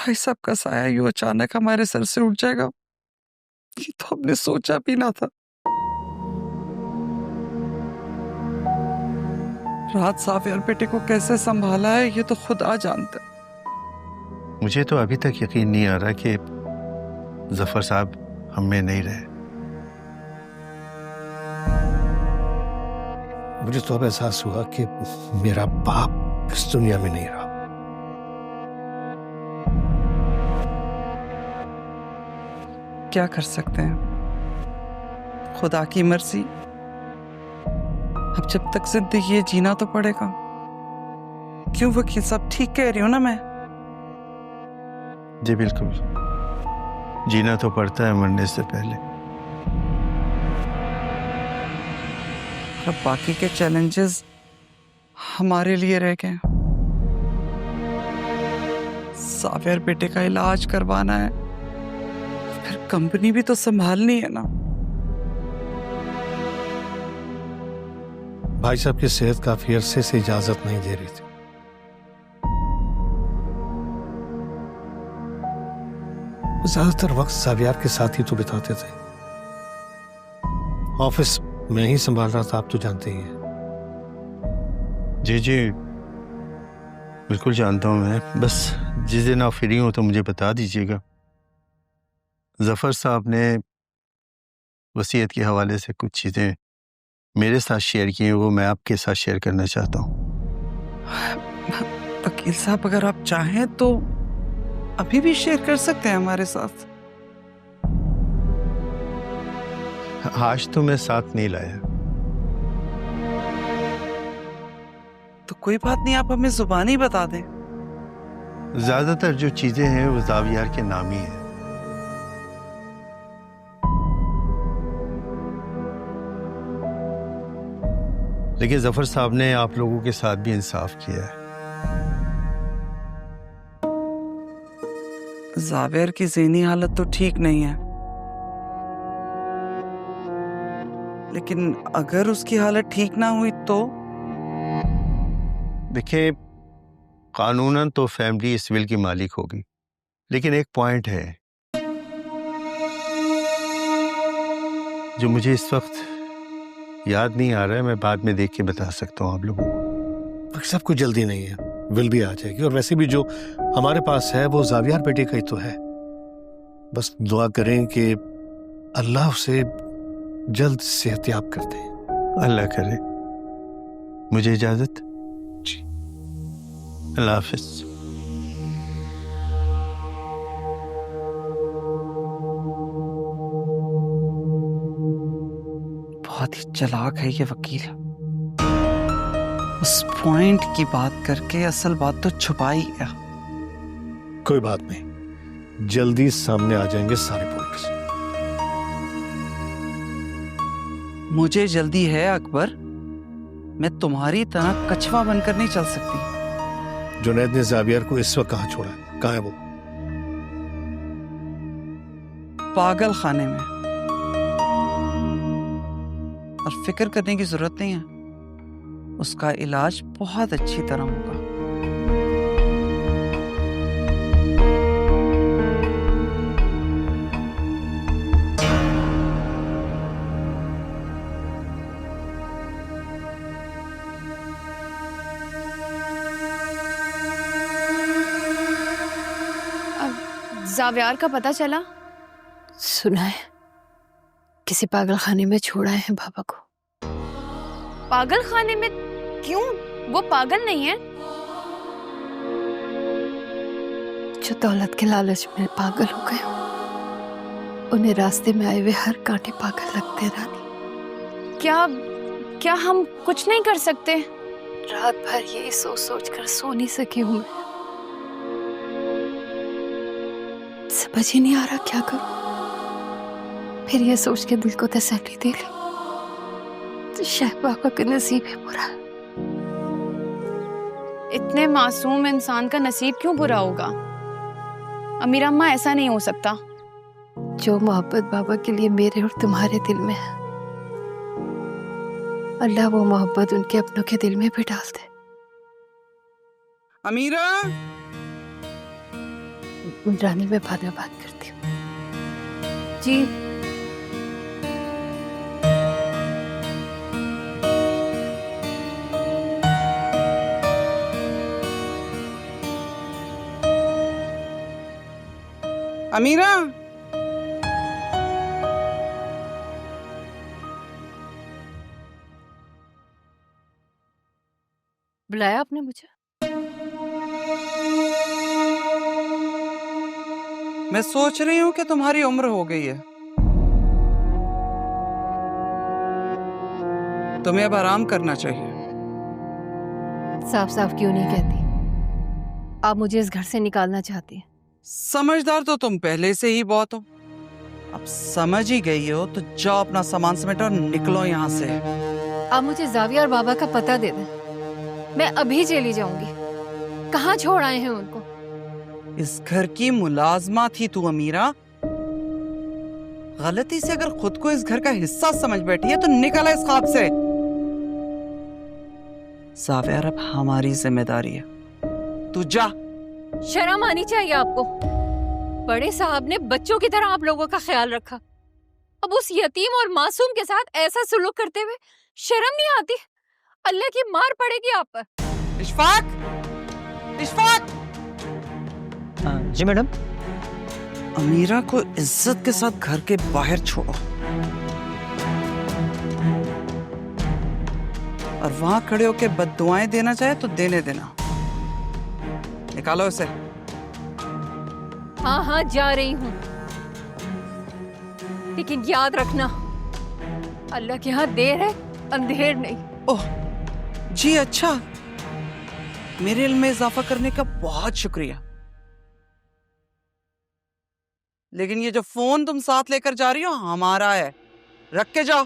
भाई साहब का साया यूं अचानक हमारे सर से उठ जाएगा, ये तो हमने सोचा भी ना था। रात साफियार बेटे को कैसे संभाला है ये तो खुदा जानता है। मुझे तो अभी तक यकीन नहीं आ रहा कि जफर साहब हम में नहीं रहे। मुझे तो अब एहसास हुआ कि मेरा बाप इस दुनिया में नहीं रहा। क्या कर सकते हैं, खुदा की मर्जी। अब जब तक जिंदगी है जीना तो पड़ेगा। क्यों वकील साहब, ठीक कह रही हूं ना मैं? जी बिल्कुल, जीना तो पड़ता है मरने से पहले। अब बाकी के चैलेंजेस हमारे लिए रह गए। साफियार बेटे का इलाज करवाना है, फिर कंपनी भी तो संभालनी है ना। भाई साहब की सेहत काफी अरसे से इजाजत नहीं दे रही थी। ज्यादातर वक्त सावियार के साथ ही तो बिताते थे। ऑफिस में ही संभाल रहा था, आप तो जानते ही हैं। जी जी बिल्कुल जानता हूँ मैं, बस जिस दिन आप फ्री हो तो मुझे बता दीजिएगा। जफर साहब ने वसीयत के हवाले से कुछ चीज़ें मेरे साथ शेयर की हैं, वो मैं आपके साथ शेयर करना चाहता हूँ। वकील साहब, अगर आप चाहें तो अभी भी शेयर कर सकते हैं हमारे साथ। आज तो मैं साथ नहीं लाया। तो कोई बात नहीं, आप हमें जुबानी बता दें। ज्यादातर जो चीजें हैं वो जावियार के नाम ही हैं। लेकिन जफर साहब ने आप लोगों के साथ भी इंसाफ किया है। जावेर की ज़हनी हालत तो ठीक नहीं है, लेकिन अगर उसकी हालत ठीक ना हुई तो? देखिए, कानूनन तो फैमिली इस विल की मालिक होगी, लेकिन एक पॉइंट है जो मुझे इस वक्त याद नहीं आ रहा है। मैं बाद में देख के बता सकता हूँ आप लोगों को। सब कुछ जल्दी नहीं है, विल भी आ जाएगी। और वैसे भी जो हमारे पास है वो जावियार बेटे का ही तो है। बस दुआ करें कि अल्लाह उसे जल्द सेहतयाब कर दे। अल्लाह करे। मुझे इजाजत। जी, अल्लाह हाफिज। बहुत ही चालाक है ये वकील। उस पॉइंट की बात करके असल बात तो छुपा ही गया। कोई बात नहीं, जल्दी सामने आ जाएंगे सारे पॉइंट्स। मुझे जल्दी है अकबर, मैं तुम्हारी तरह कछुआ बनकर नहीं चल सकती। जुनैद ने जावियार को इस वक्त कहाँ छोड़ा है? कहाँ है वो? पागल खाने में। और फिक्र करने की जरूरत नहीं है, उसका इलाज बहुत अच्छी तरह होगा। जावियार का पता चला? सुना है किसी पागल खाने में छोड़ा है बाबा को। पागल खाने में? क्यों? वो पागल नहीं है। जो दौलत के लालच में पागल हो गए, उन्हें रास्ते में आए हुए हर कांटे पागल लगते। रानी, क्या हम कुछ नहीं कर सकते? रात भर यही सोच सोच कर सो नहीं सकी हूं मैं। समझ ही नहीं आ रहा क्या करूं। फिर ये सोच के दिल को तसल्ली दे ली तो शायद बाबा का नसीब ही बुरा। इतने मासूम इंसान का नसीब क्यों बुरा होगा? अमीरा अम्मा, ऐसा नहीं हो सकता। जो मोहब्बत बाबा के लिए मेरे और तुम्हारे दिल में है, अल्लाह वो मोहब्बत उनके अपनों के दिल में भी डाल दे। अमीरा, रानी, मैं बाद में बात करती हूँ। जी अमीरा, बुलाया आपने मुझे? मैं सोच रही हूँ कि तुम्हारी उम्र हो गई है, तुम्हें अब आराम करना चाहिए। साफ साफ क्यों नहीं कहती? आप मुझे इस घर से निकालना चाहती हैं। समझदार तो तुम पहले से ही बहुत हो, अब समझ ही गई हो तो जाओ अपना सामान समेटो और निकलो यहाँ से। आप मुझे जाविया और बाबा का पता दे दें, मैं अभी चली जाऊंगी। कहाँ छोड़ आए हैं उनको? इस घर की मुलाजमा थी तू अमीरा, गलती से अगर खुद को इस घर का हिस्सा समझ बैठी है तो निकला इस ख्वाब से। जाविया अब हमारी जिम्मेदारी है, तू जा। शर्म आनी चाहिए आपको। बड़े साहब ने बच्चों की तरह आप लोगों का ख्याल रखा, अब उस यतीम और मासूम के साथ ऐसा सुलूक करते हुए शर्म नहीं आती? अल्लाह की मार पड़ेगी आप पर। इशफाक, इशफाक। जी मैडम। अमीरा को इज्जत के साथ घर के बाहर छोड़ो और वहां खड़े होकर बद्दुआएं देना चाहे तो देने देना। निकालो इसे। हाँ हाँ जा रही हूँ, लेकिन याद रखना अल्लाह के यहाँ देर है अंधेर नहीं। ओह जी, अच्छा, मेरे इल्म में इजाफा करने का बहुत शुक्रिया, लेकिन ये जो फोन तुम साथ लेकर जा रही हो हमारा है, रख के जाओ।